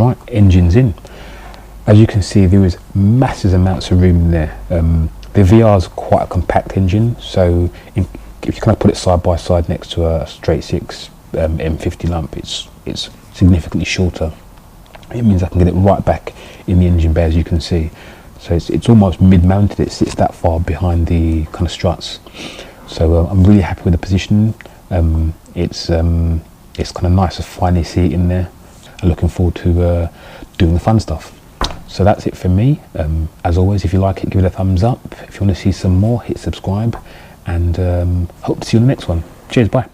Right, engine's in. As you can see, there is massive amounts of room in there. The VR is quite a compact engine, so if you kind of put it side by side next to a straight 6 M50 lump, it's significantly shorter. It means I can get it right back in the engine bay, as you can see. So it's almost mid-mounted. It sits that far behind the kind of struts. So I'm really happy with the positioning. It's kind of nice to finally see it in there. I'm looking forward to doing the fun stuff. So that's it for me. As always, if you like it, give it a thumbs up. If you want to see some more, hit subscribe, and hope to see you in the next one. Cheers, bye.